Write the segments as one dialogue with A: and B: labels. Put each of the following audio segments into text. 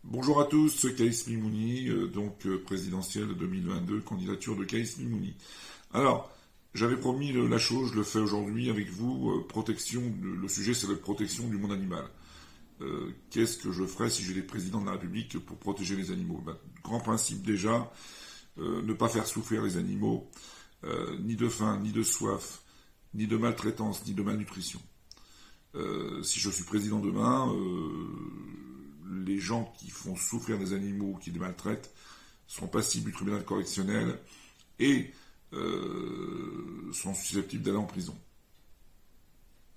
A: Bonjour à tous, Kaïs Mimouni, présidentielle 2022, candidature de Kaïs Mimouni. Alors, j'avais promis la chose, je le fais aujourd'hui avec vous, le sujet c'est la protection du monde animal. Qu'est-ce que je ferais si j'étais président de la République pour protéger les animaux? Grand principe déjà, ne pas faire souffrir les animaux, ni de faim, ni de soif, ni de maltraitance, ni de malnutrition. Si je suis président demain, les gens qui font souffrir des animaux ou qui les maltraitent seront passibles du tribunal correctionnel et sont susceptibles d'aller en prison.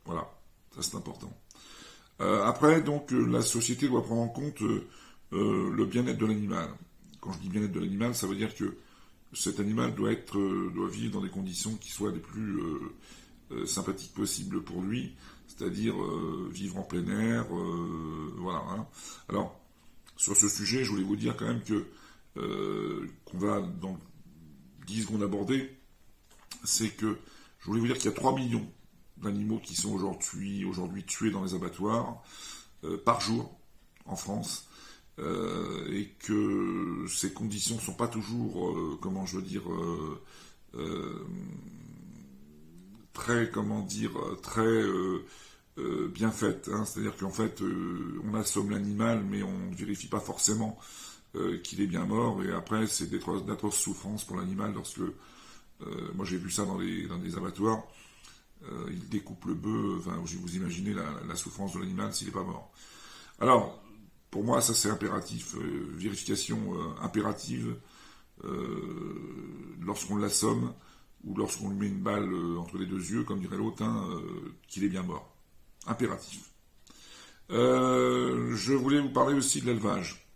A: Voilà, ça c'est important. Après, la société doit prendre en compte le bien-être de l'animal. Quand je dis bien-être de l'animal, ça veut dire que cet animal doit vivre dans des conditions qui soient les plus sympathiques possibles pour lui, c'est-à-dire vivre en plein air, voilà. Hein. Alors, sur ce sujet, je voulais vous dire quand même qu'on va dans 10 secondes aborder, c'est que je voulais vous dire qu'il y a 3 millions d'animaux qui sont aujourd'hui tués dans les abattoirs par jour en France, et que ces conditions ne sont pas toujours, très bien faites. Hein. C'est-à-dire qu'en fait, on assomme l'animal, mais on ne vérifie pas forcément qu'il est bien mort, et après, c'est d'atroces souffrances pour l'animal lorsque... moi, j'ai vu ça dans les abattoirs. Il découpe le bœuf, vous imaginez la souffrance de l'animal s'il n'est pas mort. Alors, pour moi, ça c'est impératif, vérification impérative lorsqu'on l'assomme ou lorsqu'on lui met une balle entre les deux yeux, comme dirait l'autre, qu'il est bien mort. Impératif. Je voulais vous parler aussi de l'élevage.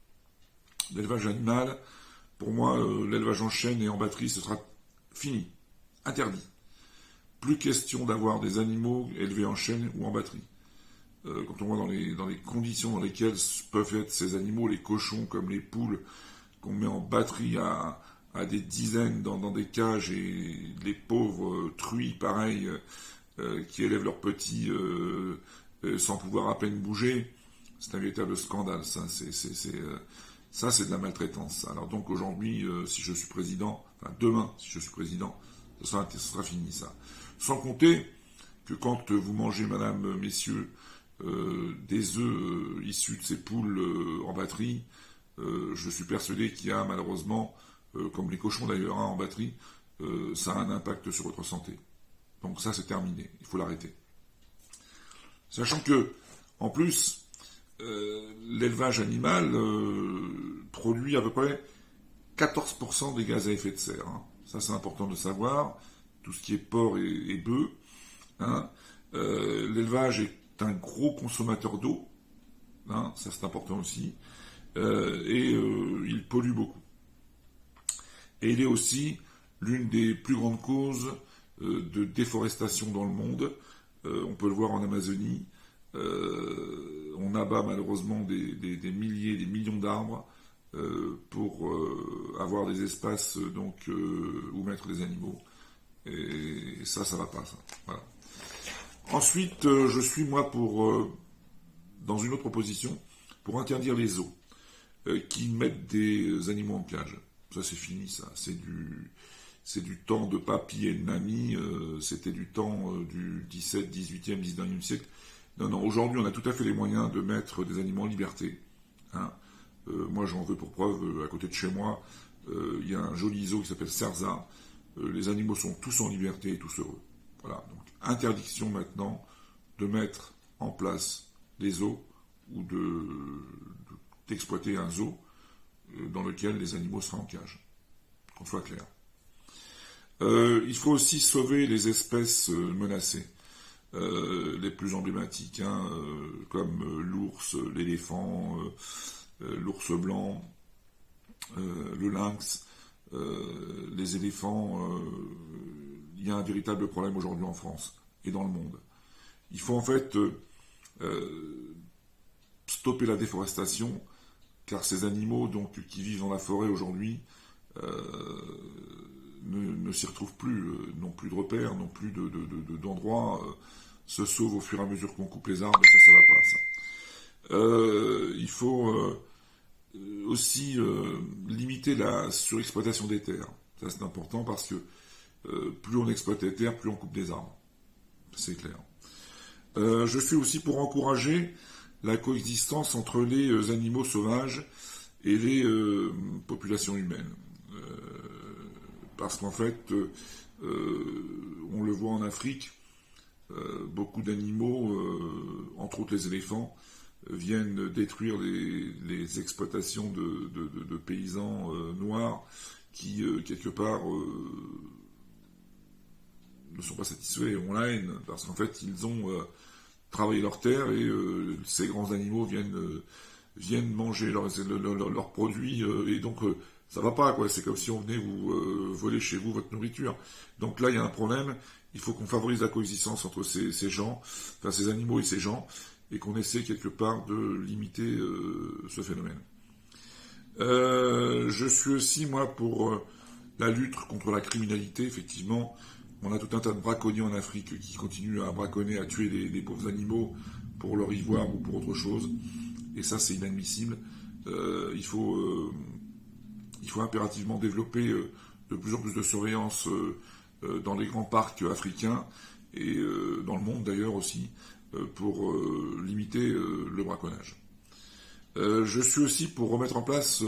A: L'élevage animal, pour moi, l'élevage en chaîne et en batterie, ce sera fini, interdit. Plus question d'avoir des animaux élevés en chaîne ou en batterie. Quand on voit dans les conditions dans lesquelles peuvent être ces animaux, les cochons comme les poules, qu'on met en batterie à des dizaines dans des cages, et les pauvres truies, pareil, qui élèvent leurs petits sans pouvoir à peine bouger, c'est un véritable scandale, ça. Ça, c'est de la maltraitance. Alors donc aujourd'hui, si je suis président, demain, si je suis président, ce sera fini, ça. Sans compter que quand vous mangez, madame, messieurs, des œufs issus de ces poules en batterie, je suis persuadé qu'il y a malheureusement, comme les cochons d'ailleurs, en batterie, ça a un impact sur votre santé. Donc ça, c'est terminé, il faut l'arrêter. Sachant que, en plus, l'élevage animal produit à peu près 14% des gaz à effet de serre. Hein. Ça, c'est important de savoir. Tout ce qui est porc et bœuf. Hein. L'élevage est un gros consommateur d'eau. Hein, ça, c'est important aussi. Il pollue beaucoup. Et il est aussi l'une des plus grandes causes de déforestation dans le monde. On peut le voir en Amazonie. On abat malheureusement des milliers, des millions d'arbres pour avoir des espaces où mettre des animaux. Et ça va pas, ça. Voilà. Ensuite, je suis, moi, dans une autre proposition, pour interdire les zoos qui mettent des animaux en cage. Ça, c'est fini, ça. C'est du temps de papy et de mamie, c'était du temps du 17, 18e, 19e siècle. Non, aujourd'hui, on a tout à fait les moyens de mettre des animaux en liberté. Hein. Moi, j'en veux pour preuve, à côté de chez moi, il y a un joli zoo qui s'appelle Cerza. Les animaux sont tous en liberté et tous heureux. Voilà, donc interdiction maintenant de mettre en place des zoos ou d'exploiter un zoo dans lequel les animaux seraient en cage. Qu'on soit clair. Il faut aussi sauver les espèces menacées, les plus emblématiques, comme l'ours, l'éléphant, l'ours blanc, le lynx, les éléphants. Il y a un véritable problème aujourd'hui en France et dans le monde. Il faut en fait stopper la déforestation, car ces animaux qui vivent dans la forêt aujourd'hui ne s'y retrouvent plus, n'ont plus de repères, n'ont plus d'endroits, se sauvent au fur et à mesure qu'on coupe les arbres, et ça va pas, ça. Il faut aussi limiter la surexploitation des terres. Ça c'est important parce que plus on exploite les terres, plus on coupe des arbres. C'est clair. Je suis aussi pour encourager la coexistence entre les animaux sauvages et les populations humaines. Parce qu'en fait, on le voit en Afrique, beaucoup d'animaux, entre autres les éléphants, viennent détruire les exploitations de paysans noirs qui, quelque part, ne sont pas satisfaits et ont la haine, parce qu'en fait, ils ont travaillé leur terre et ces grands animaux viennent manger leurs produits, et donc ça va pas, quoi. C'est comme si on venait vous voler chez vous votre nourriture. Donc là, il y a un problème. Il faut qu'on favorise la coexistence entre ces gens, enfin ces animaux et ces gens, et qu'on essaie quelque part de limiter ce phénomène. Je suis aussi, moi, pour la lutte contre la criminalité, effectivement. On a tout un tas de braconniers en Afrique qui continuent à braconner, à tuer les pauvres animaux pour leur ivoire ou pour autre chose. Et ça, c'est inadmissible. Il faut impérativement développer de plus en plus de surveillance dans les grands parcs africains et dans le monde d'ailleurs aussi, pour limiter le braconnage. Je suis aussi pour remettre en place,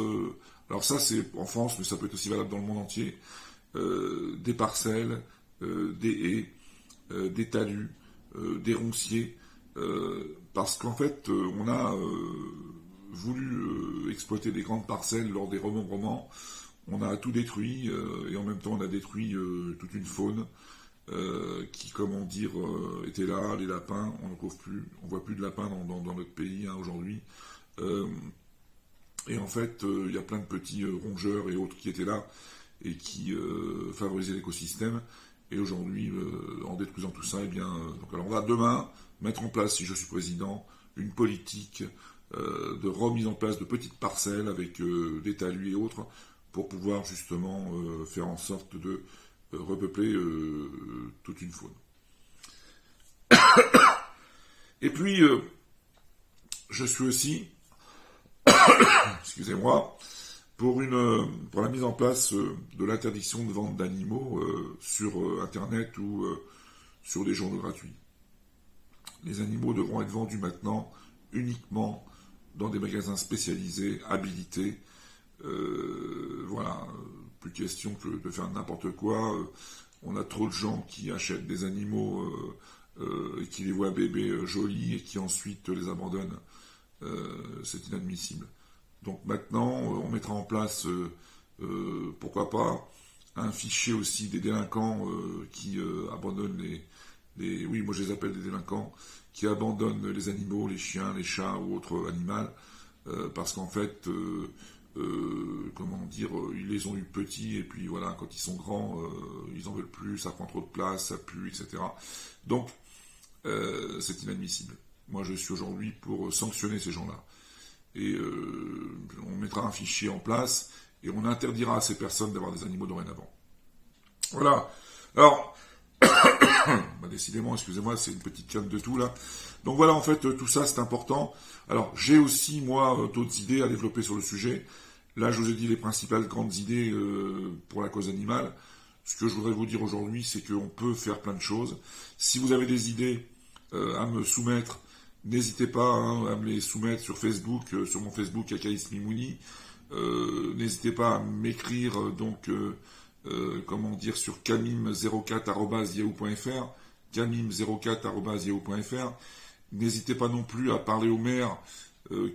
A: alors ça c'est en France, mais ça peut être aussi valable dans le monde entier, des parcelles, des haies, des talus, des ronciers, parce qu'en fait on a voulu exploiter des grandes parcelles lors des remembrements, on a tout détruit, et en même temps on a détruit toute une faune qui, comment dire, était là, les lapins, on voit plus de lapins dans notre pays aujourd'hui. Et en fait, il y a plein de petits rongeurs et autres qui étaient là et qui favorisaient l'écosystème. Et aujourd'hui, en détruisant tout ça, donc alors on va demain mettre en place, si je suis président, une politique de remise en place de petites parcelles avec des talus et autres pour pouvoir justement faire en sorte de repeupler toute une faune. Et puis, je suis aussi, excusez-moi, pour la mise en place de l'interdiction de vente d'animaux sur Internet ou sur des journaux gratuits. Les animaux devront être vendus maintenant uniquement dans des magasins spécialisés, habilités. Voilà, plus question que de faire n'importe quoi. On a trop de gens qui achètent des animaux et qui les voient bébés jolis et qui ensuite les abandonnent. C'est inadmissible. Donc maintenant, on mettra en place, pourquoi pas, un fichier aussi des délinquants qui abandonnent oui, moi je les appelle des délinquants, qui abandonnent les animaux, les chiens, les chats ou autres animaux, parce qu'en fait, comment dire, ils les ont eu petits, et puis voilà, quand ils sont grands, ils en veulent plus, ça prend trop de place, ça pue, etc. Donc, c'est inadmissible. Moi, je suis aujourd'hui pour sanctionner ces gens-là. Et on mettra un fichier en place, et on interdira à ces personnes d'avoir des animaux dorénavant. Voilà. Alors, bah décidément, excusez-moi, c'est une petite canne de tout, là. Donc voilà, en fait, tout ça, c'est important. Alors, j'ai aussi, moi, d'autres idées à développer sur le sujet. Là, je vous ai dit les principales grandes idées pour la cause animale. Ce que je voudrais vous dire aujourd'hui, c'est qu'on peut faire plein de choses. Si vous avez des idées à me soumettre, n'hésitez pas à me les soumettre sur Facebook, sur mon Facebook Akaïs Mimouni. N'hésitez pas à m'écrire donc comment dire sur camim04@yahoo.fr, camim04@yahoo.fr. N'hésitez pas non plus à parler au maire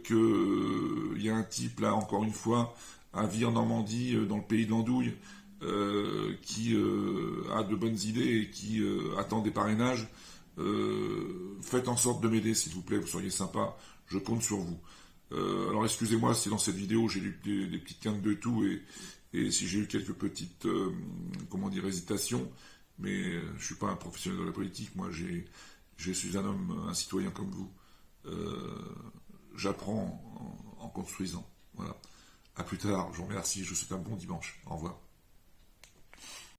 A: qu'il y a un type là encore une fois à Vire-Normandie dans le pays de l'Andouille qui a de bonnes idées et qui attend des parrainages. Faites en sorte de m'aider s'il vous plaît, vous seriez sympa, je compte sur vous. Alors excusez-moi si dans cette vidéo j'ai eu des petites quintes de tout et si j'ai eu quelques petites hésitations, mais je suis pas un professionnel de la politique, moi je suis un homme, un citoyen comme vous. J'apprends en construisant. Voilà. À plus tard, je vous remercie, je vous souhaite un bon dimanche. Au revoir.